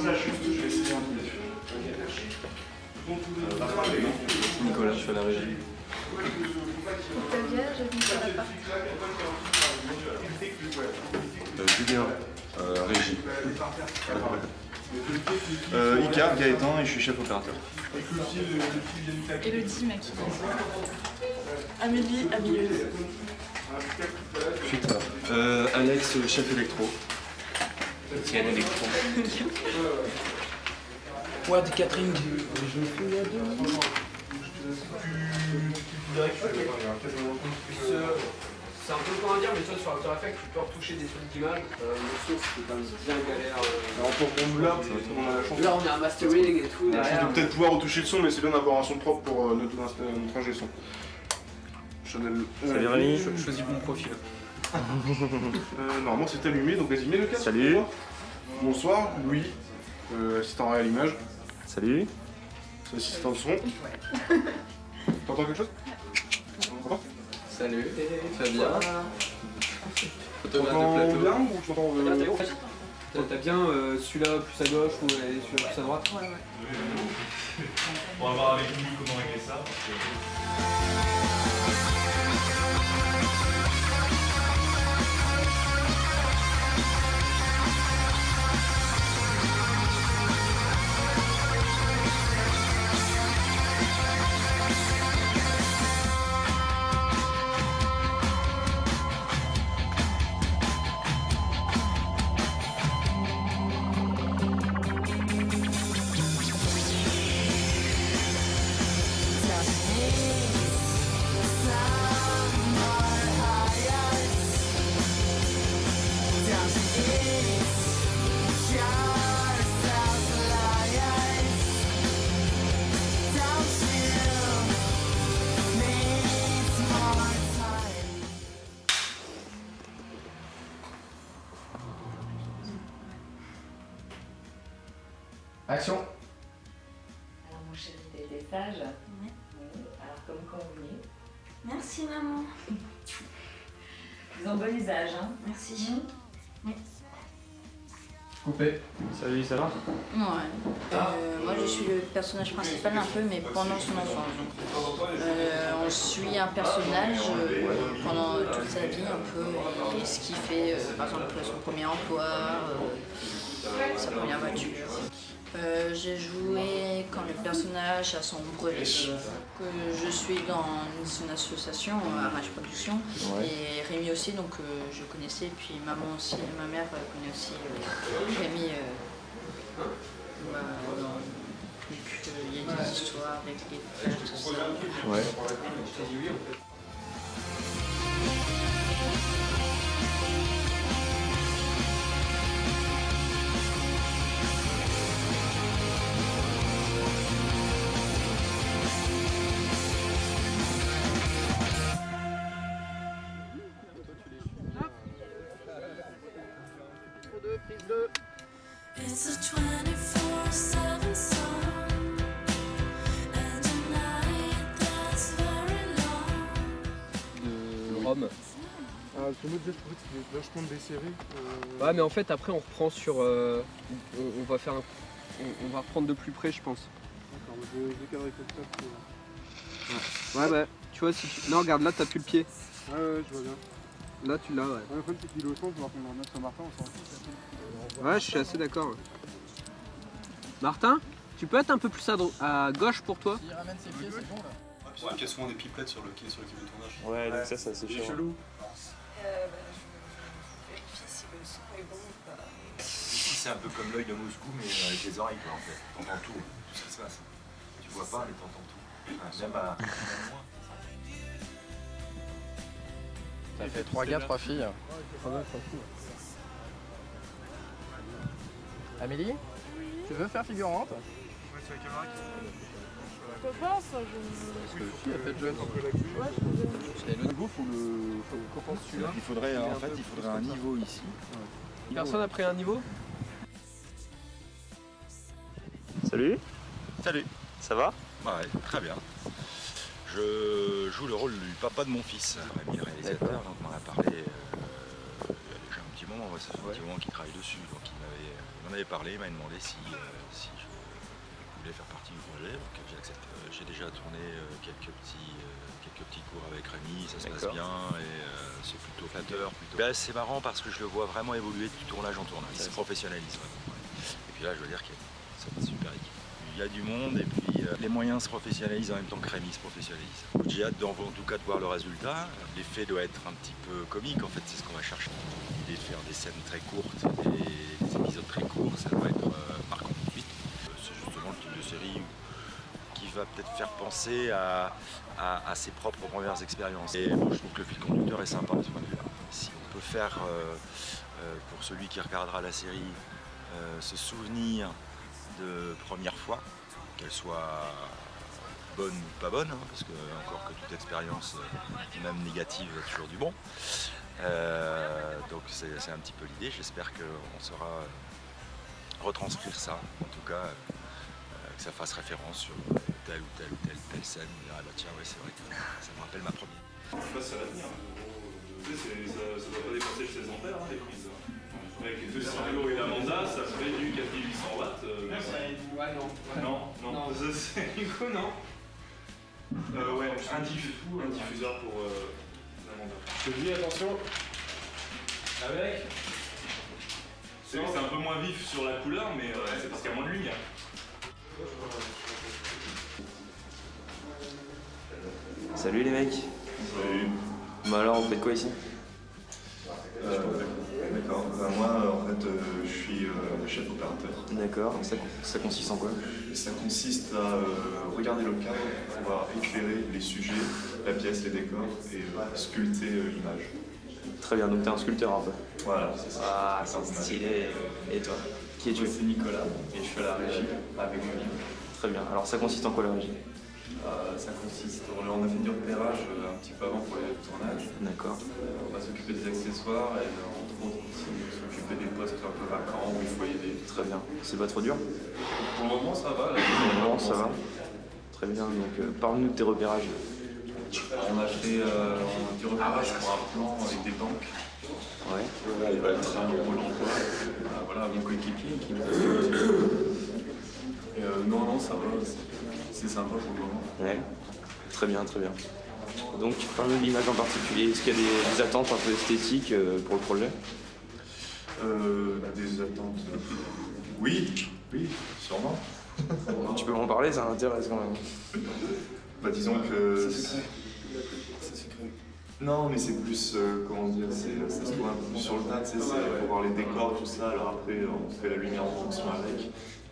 là juste, je vais essayer un peu. Nicolas, je fais la régie. Octavia, j'ai vu sur la part. Julien, régie. Icar, Gaëtan et je suis chef opérateur. Elodie, mec. Amélie, habilleuse. Ensuite, Alex, chef électro. Étienne électron. Wad Catherine. C'est un peu comment dire, mais toi sur After Effects, tu peux retoucher des trucs d'image. Le son, c'était quand même bien galère. Alors pour on là, on a la chance. Là, on a un mastering et tout. On a la chance Derrière. de peut-être pouvoir retoucher le son, mais c'est bien d'avoir un son propre pour notre ingé son. Chanel. Salut Rémi. Choisis bon profil. Normalement c'est allumé, donc vas-y, mets le casque. Salut. Bonsoir, Louis, assistant à l'image, Salut. assistant de son. T'entends quelque chose? T'entends? Salut, Fabien. Photographe de T'entends plateau. bien ou tu t'entends T'as bien celui-là plus à gauche ou celui-là plus à droite? Ouais, ouais. On va voir avec lui comment régler ça. Parce que... Action. Alors mon chéri, t'as été sage? Oui. Oui. Alors comme convenu. Merci, maman. Ils ont bon usage, hein? Merci. Coupé. Salut, ça va? Ouais. Moi, je suis le personnage principal un peu, mais pendant son enfance. Donc, on suit un personnage pendant toute sa vie un peu, et ce qu'il fait, par exemple, son premier emploi, sa première voiture. J'ai joué quand le personnage a son brevet, que je suis dans une association, Arrache Production, et Rémi aussi, donc je connaissais, puis maman aussi, ma mère connaît aussi Rémi. Donc il y a des histoires avec les plages, tout ça. Ouais. It's a 24/7 song and a night that's very long. De Rome. Ah, ton autre jet, je trouvais que c'était vachement desserré. Ouais, mais en fait, après, on reprend sur. On va faire on va reprendre de plus près, je pense. D'accord, je vais cadrer comme ça. Ouais, bah, tu vois, si tu... Non, regarde, là, t'as plus le pied. Ouais, ouais, je vois bien. Là, tu l'as, ouais. Le problème, c'est qu'il est au centre, alors qu'on en a sur Martin, on s'en fout. Ouais, je suis assez d'accord. Ouais. Martin, tu peux être un peu plus à gauche pour toi? Il ramène ses pieds, c'est bon là. Il y a souvent des pipettes sur l'équipe de tournage. Ouais, donc ça, c'est assez C'est chiant. chelou. Je vérifie si le son est bon ou pas. Ici, c'est un peu comme l'œil de Moscou, mais avec les oreilles, quoi, en fait. T'entends tout ce qui se passe. Tu vois pas, mais t'entends tout. Enfin, même à moins. T'as fait 3 gars, 3 filles. Amélie, tu veux faire figurante? Je peux pas, ça, je... Parce que si, elle fait jeune. Et le niveau, faut qu'on pense celui-là. Il faudrait, en fait, il faudrait un niveau ici. Personne a pris un niveau? Salut. Salut. Ça va? Ouais, très bien. Je joue le rôle du papa de mon fils, Rémi le réalisateur, donc on en a parlé il y a déjà un petit moment, ouais, ça fait un petit moment qu'il travaille dessus. Donc il m'en avait parlé, il m'a demandé si je voulais faire partie du projet. Donc j'ai accepté. J'ai déjà tourné quelques petits cours avec Rémi, ça se passe bien et c'est plutôt flatteur. Ben, c'est marrant parce que je le vois vraiment évoluer du tournage en tournage. Il se professionnalise vraiment. Et puis là, je veux dire qu'il y a une super équipe. Il y a du monde et puis les moyens se professionnalisent en même temps que Rémi se professionnalise. J'ai hâte en tout cas de voir le résultat. L'effet doit être un petit peu comique, en fait, c'est ce qu'on va chercher. L'idée de faire des scènes très courtes et des épisodes très courts, ça doit être marquant tout de suite. C'est justement le type de série qui va peut-être faire penser à ses propres premières expériences. Et moi, je trouve que le fil conducteur est sympa de ce point de vue-là. Si on peut faire, pour celui qui regardera la série, se souvenir de première fois, qu'elle soit bonne ou pas bonne, hein, parce que encore que toute expérience, même négative, a toujours du bon. Donc c'est un petit peu l'idée. J'espère qu'on saura retranscrire ça, en tout cas que ça fasse référence sur telle ou telle scène. Ah bah tiens, ouais, c'est vrai que ça me rappelle ma première. Je sais pas si ça va tenir. Ça doit pas dépasser le 16 ampères, hein, les prises. Avec les deux scénarios et l'Amanda, ça fait du 4800 watts. Non. C'est du coup, non. Ouais, un diffuseur pour l'Amanda. Je te dis, attention. Avec. C'est un peu moins vif sur la couleur, mais c'est parce qu'il y a moins de lumière. Salut les mecs. Salut. Bah alors, vous faites quoi ici? D'accord. Moi, en fait, je suis chef opérateur. D'accord. Ça consiste en quoi? Ça consiste à regarder le cadre, pouvoir éclairer les sujets, la pièce, les décors et sculpter l'image. Très bien, donc t'es un sculpteur un peu. Voilà, c'est ça. Ah, c'est stylé. Et toi? Qui es-tu? C'est Nicolas et je fais la régie avec Olivier. Très bien. Alors ça consiste en quoi la régie? Ça consiste, on a fait du repérage un petit peu avant pour les tournages. D'accord. On va s'occuper des accessoires et entre autres aussi s'occuper des postes un peu vacants où il faut y aider. Très bien. C'est pas trop dur? Pour le moment ça va. Là, Pour le moment ça va. Très bien, donc parle-nous de tes repérages. On a fait du repérage pour un plan avec des banques. Ouais. Il va être un Pôle emploi. Voilà, mon coéquipier qui m'a non, ça va. C'est sympa pour le moment. Ouais, très bien, très bien. Donc, parle-nous de l'image en particulier. Est-ce qu'il y a des attentes un peu esthétiques pour le projet? Des attentes. Oui, sûrement. Tu peux m'en parler, ça m'intéresse quand même. Bah, disons que. C'est secret. Non, mais c'est plus, comment dire, ça se trouve un peu plus sur le tas, tu sais, faut voir les décors, tout ça, alors après on fait la lumière en fonction avec.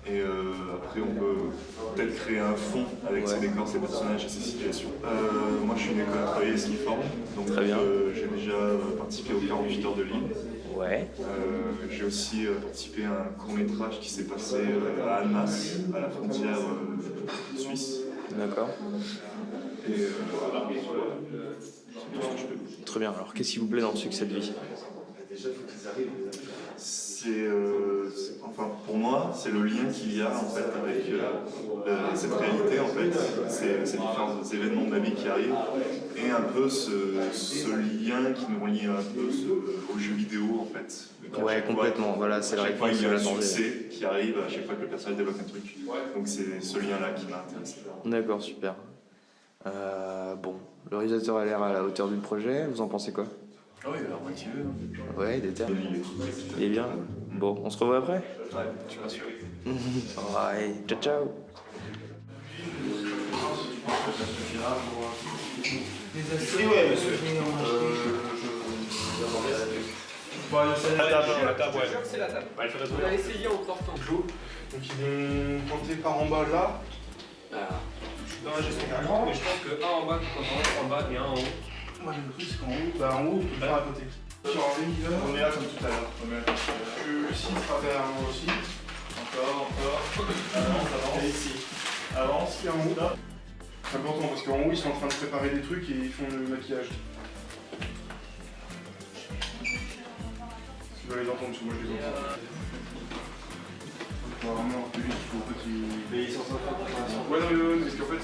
Et après on peut peut-être créer un fond avec ces décors, ces personnages et ces situations. Moi je suis une école à travailler skiform, donc j'ai déjà participé aux 48 heures de Lille. Ouais. J'ai aussi participé à un court-métrage qui s'est passé à Annemasse, à la frontière suisse. D'accord. Et voilà, c'est tout ce que je peux. Très bien, alors qu'est-ce qui vous plaît dans le succès de vie? C'est, enfin pour moi, c'est le lien qu'il y a en fait avec cette réalité en fait, ces différents événements de la vie qui arrivent, et un peu ce lien qui nous relie un peu aux jeux vidéo en fait. Ouais, complètement, voilà, c'est la réponse que il y a un j'attendais. succès qui arrive à chaque fois que le personnage développe un truc, donc c'est ce lien-là qui m'a intéressé. D'accord, super. Bon, le réalisateur a l'air à la hauteur du projet, vous en pensez quoi? Ah oui, alors motivé. Ouais, il est terre. Il est bien. Bon, on se revoit après? Ouais, je suis pas sûr. Ouais, ciao ciao. Ouais, monsieur. La table, ouais. C'est la table. On va essayer en sortant. Donc ils vont planter par en bas là. Non, je sais pas. Mais je pense que un en bas, quand on rentre en bas et un en haut. Moi le truc c'est qu'en haut, on peut le faire à côté. On est là comme tout à l'heure. Ici sera derrière moi aussi. Encore. Avance. Et ici. Avance, et en haut là. C'est important parce qu'en haut ils sont en train de préparer des trucs et ils font le maquillage. Tu dois les entendre parce que moi je les entends. Faut vraiment plus vite, il faut que tu... Mais ils sont en train de faire préparation. Ouais, non, parce qu'en fait,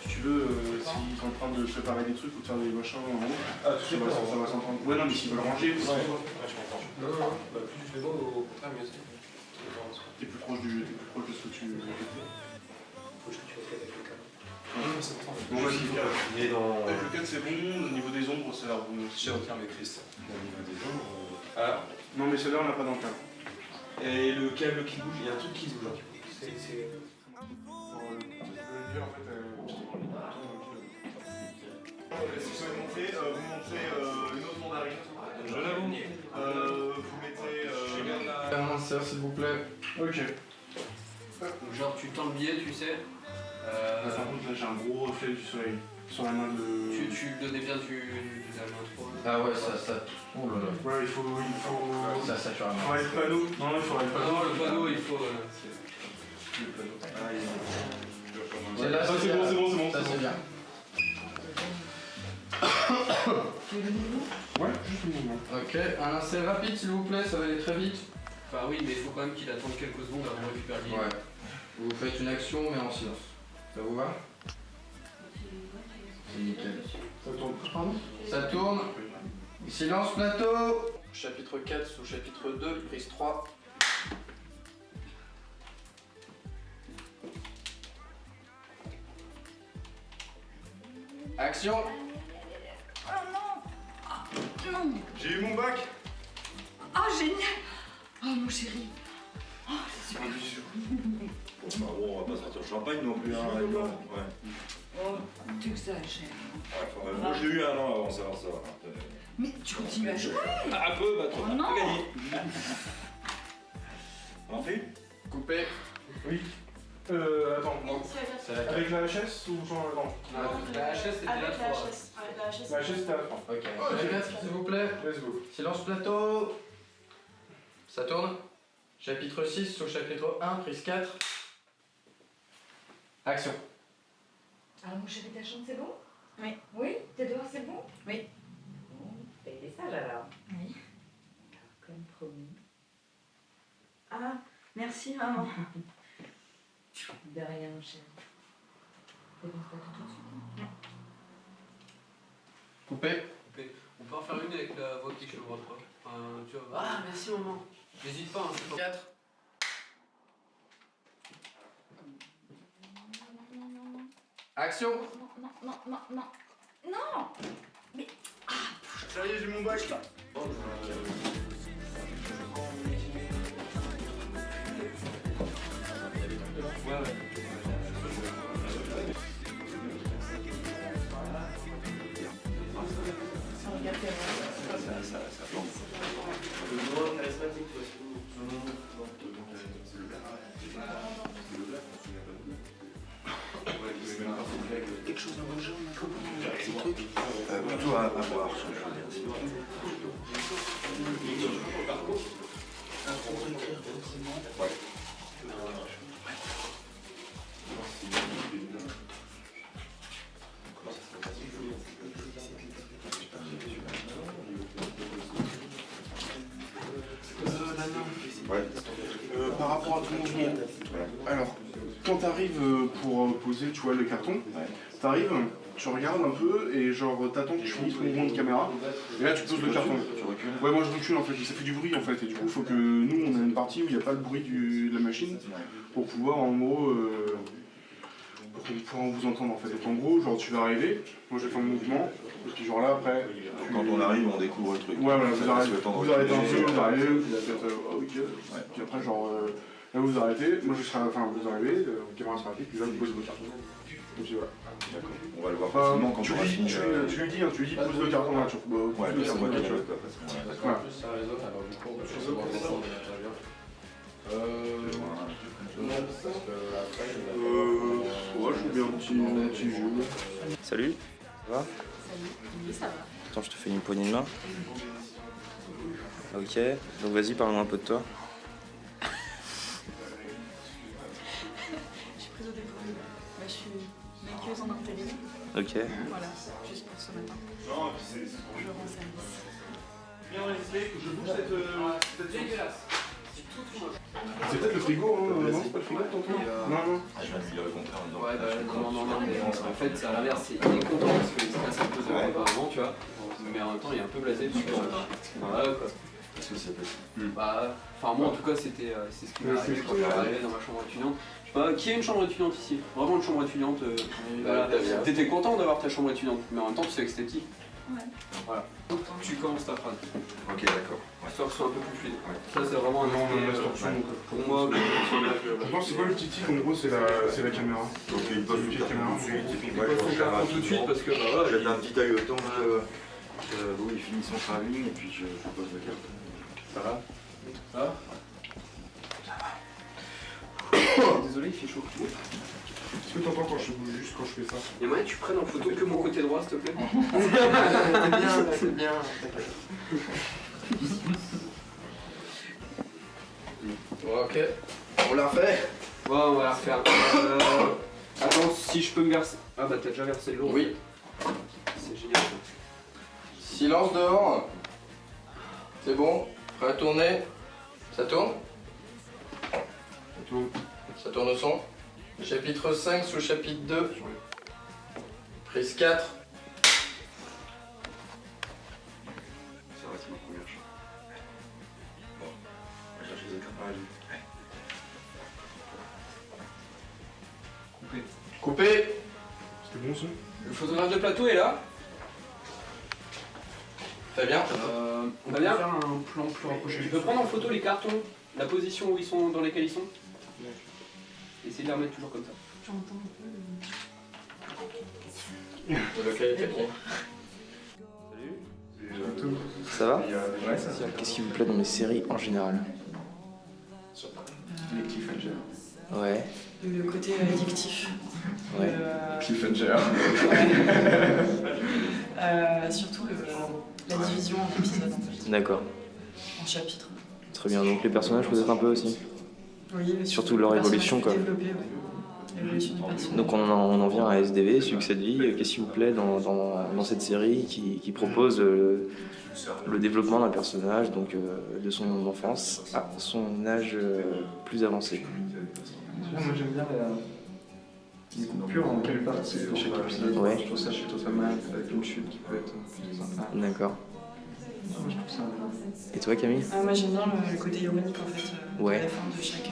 Si tu veux, s'ils sont en train de préparer des trucs ou de faire des machins en haut, ça va s'entendre. Ouais, non, mais s'ils veulent ranger, Ouais, je comprends. Non, bah, plus je les vois au contraire, mieux c'est. t'es plus proche de ce que tu veux. Faut que tu refais avec le câble. Bon, vas-y, Il est dans. avec le cadre, c'est bon. Au niveau des ombres, ça a l'air bon aussi. Je retiens avec Chris. Au niveau des ombres. Alors, Non, mais celle-là, on l'a pas dans le cadre. et le câble qui bouge, il y a un truc qui se bouge. Si vous montrez une autre mandarine. Je l'avoue. Vous mettez Un lanceur, s'il vous plaît. Ok. Donc, genre, tu tends le billet, tu sais. Par contre, là, j'ai un gros reflet du soleil sur la main de. Tu le donnais bien du la main trop. Ah ouais, ça. Oh là là. Ouais, il faut. Ça sature la main. Faudrait le panneau. Non, il faudrait le panneau. Non, le panneau, il faut. Ouais, là, c'est bon. Ça c'est bien. Ouais, juste le mouvement. Ok, un lancer rapide s'il vous plaît, ça va aller très vite. Enfin, oui, mais il faut quand même qu'il attende quelques secondes avant de récupérer le billet. Ouais. Vous faites une action mais en silence. Ça vous va? C'est nickel. Ça tourne. Pardon? Ça tourne. Silence plateau. Chapitre 4 sous chapitre 2, prise 3. Action. Oh non. Non. J'ai eu mon bac. Ah, génial. Oh, mon chéri. Oh, c'est super. Enfin bon, on va pas sortir le champagne non plus. Hein, ouais. Oh, t'exagères. Moi j'ai eu un an avant ça. Mais tu continues à jouer. Un peu, bah trop. Oh non. Gagné. On fait? Coupé. Oui. Attends. Avec la HS ou sans La HS, c'était Avec la la 3. HS. Avec la HS. La HS, c'était à la fin. Ok. Chapitre s'il vous plaît. Let's go. Silence plateau. Ça tourne. Chapitre 6 sous chapitre 1, prise 4. Action. Alors, mon chéri, ta chambre, c'est bon? Oui. Oui? T'es dehors, c'est bon? Oui. Bon, fais des sages alors. Oui. Alors, comme promis. Ah, merci maman. De rien, mon chéri. T'es bon, pas tout de suite? Coupé. On peut en faire une avec la voix qui chevrotte, quoi. Enfin, tu vois. Ah, merci maman. N'hésite pas, hein, c'est pas. 4. Action. Non! Ça y est, j'ai mon bac. Quelque chose à manger, plutôt à boire, je veux dire. Par rapport à ton mouvement, alors, quand t'arrives pour poser, tu vois, le carton, t'arrives, tu regardes un peu et genre t'attends que tu finisses ton mouvement de caméra, et là tu poses le carton. Ouais, moi je recule en fait, ça fait du bruit en fait, et du coup il faut que nous on a une partie où il n'y a pas le bruit de la machine pour pouvoir en gros pour vous entendre en fait. Donc en gros, genre tu vas arriver, moi je vais faire mon mouvement, et puis genre là après. Quand on arrive, on découvre le truc. Ouais, voilà, vous arrêtez un peu, vous arrivez, vous Ouais. faites puis après genre là vous arrêtez, moi je serai, enfin vous arrivez, la caméra sera arrêtée, puis là vous posez votre carton. Et puis voilà. D'accord. On va le voir Enfin, facilement quand tu on va lui finir. dis, pose le carton là, tu vois. Ouais, Pose le c'est carton moi là, qui tu vois. joue, quoi, parce que- D'accord. Voilà. En plus, ça résonne, alors du coup, je sais pas comment on intervient. Non, parce que après, Ouais, je joue bien un petit jeu. Salut, ça va? Salut. Oui, ça va. Attends, je te fais une poignée de main. Ok, donc vas-y, parle-moi un peu de toi. Je suis prise au dépourvu. Je suis maquilleuse en intérim. Ok. Voilà, juste pour ce matin. Non, c'est Je rends service. bien réalisé que je bouge cette Dégueulasse. C'est peut-être le frigo, hein? Non, c'est pas le frigo, tonton? Non, non. Ah, je viens de lui dire le contraire en disant. Ouais, bah non, mais en fait, c'est à l'inverse, il est content parce qu'il se passe un peu de repas avant, tu vois. Mais en même temps, il est un peu blasé dessus. Voilà quoi. Est-ce que c'est possible? Bah, enfin, moi en tout cas, c'est ce qui m'est arrivé quand je suis arrivé dans ma chambre étudiante. Je sais pas, qui a une chambre étudiante ici? Vraiment une chambre étudiante. Voilà. T'étais content d'avoir ta chambre étudiante, mais en même temps, tu sais que c'était petit. Ouais. Voilà. Donc, tu commences ta phrase. Ok, d'accord. Histoire que ce soit un peu plus fluide. Ça, c'est vraiment un aspect, pour moi, le personnage. Je pense que c'est pas le petit tic, en gros, c'est la caméra. Donc il pose une petite caméra. tout de suite, et puis Il moi je faut faire tout de suite parce que bah voilà. jette un petit œil au temps que Beau il finit son travelling et puis je pose le cadre. Ça va? Ça va? Désolé, il fait chaud. Est-ce que t'entends quand je bouge juste quand je fais ça? Il y a moyen que tu prennes en photo que mon côté droit, s'il te plaît? C'est bien. Ok, on l'a refait. Ouais, on va la refaire. Attends, si je peux me verser. Ah bah t'as déjà versé de l'eau. Oui. C'est génial. Silence dehors. C'est bon. Prêt à tourner. Ça tourne? Ça tourne au son. Chapitre 5 sous chapitre 2. Prise 4. Ça va, c'est ma première chose. Bon, on va chercher les caméras. Coupé. C'était bon son? Le photographe de plateau est là. Très bien. On va bien faire un plan plus rapproché. Tu peux prendre en photo les cartons, la position où ils sont, dans lesquels ils sont. Essayez de les remettre toujours comme ça. J'entends un peu De localité 3. Ça va? Ouais, ça. Qu'est-ce qui vous plaît dans mes séries en général? Les cliffhangers. Ouais. Le côté addictif. Ouais. Cliffhanger. Surtout la division en épisodes, en fait, D'accord. en chapitres. Très bien. Donc les personnages peut-être un peu aussi? Oui, Surtout leur évolution, quoi. L'évolution du personnage. Donc on en vient à SDV, Succès de vie. Qu'est-ce qui vous plaît dans cette série qui propose le développement d'un personnage, donc de son enfance à son âge plus avancé? Moi j'aime bien les coupures en quelle partie de chaque épisode. Ouais. Je trouve ça plutôt pas mal, avec une chute qui peut être plutôt sympa. D'accord. Moi, je trouve ça. Et toi Camille? Moi j'aime bien le côté ironique en fait, Ouais. à la fin de chaque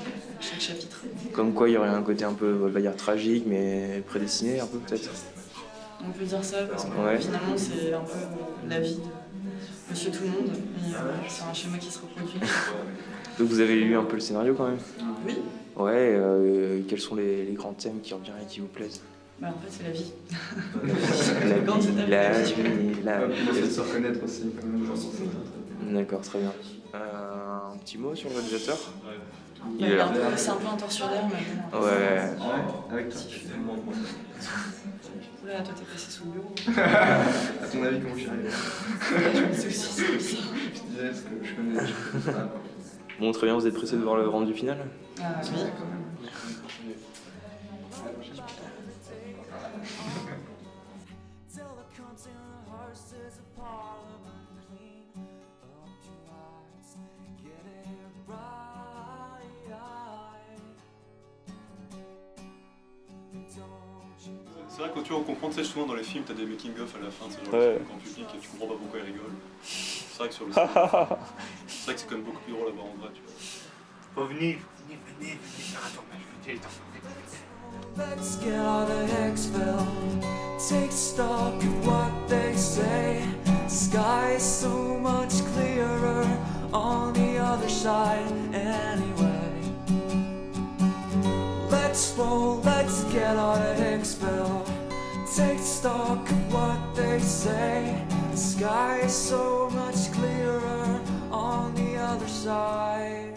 chapitre. Comme quoi il y aurait un côté un peu, on va dire tragique, mais prédestiné un peu peut-être? On peut dire ça parce que Ouais. finalement c'est un peu la vie de Monsieur Tout-le-Monde, et c'est un schéma qui se reproduit. Donc vous avez lu un peu le scénario quand même? Oui, Ouais, quels sont les grands thèmes qui reviennent et qui vous plaisent? bah en fait c'est la vie. La Quand c'est vie, la la vie. vie, la On essaie de se reconnaître aussi, quand même, genre sur ça. D'accord, très bien. Un petit mot sur le réalisateur? Il est c'est un peu un torture d'air, mais bon. Ouais. Avec toi, je suis tellement bon. Oula, toi t'es passé sous le bureau. À ton avis, comment je suis arrivé? Je me dis aussi, c'est ça. Je disais, est-ce que je connais ça? Bon, très bien, vous êtes pressé de voir le rendu final? Ah oui. C'est vrai que quand tu vas comprendre, tu sais, souvent dans les films, t'as des making-of à la fin, c'est genre Ouais. en public et tu comprends pas pourquoi ils rigolent. C'est vrai que sur le c'est vrai que c'est quand même beaucoup plus drôle à voir en vrai, tu vois. Faut venir faire un tournage, je veux dire. Let's get out of Hicksville. Take stock of what they say. Sky's so much clearer on the other side anyway. Let's roll, let's get out of Hicksville. Take stock of what they say. Sky's so much clearer on the other side.